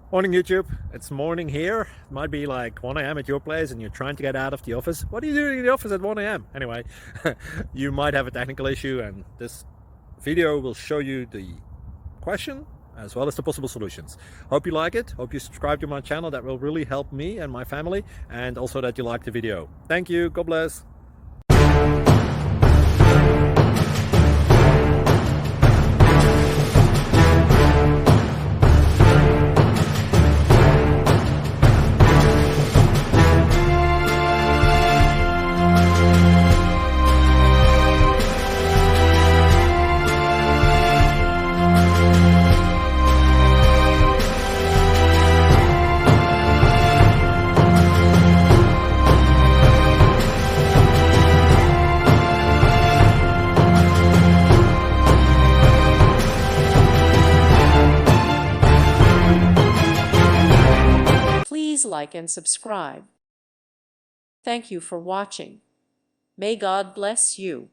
Morning YouTube, it's morning here. It might be like 1 a.m. at your place and you're trying to get out of the office. What are you doing in the office at 1 a.m.? Anyway, you might have a technical issue and this video will show you the question as well as the possible solutions. Hope you like it, hope you subscribe to my channel. That will really help me and my family, and also that you like the video. Thank you, God bless. Please like and subscribe. Thank you for watching. May God bless you.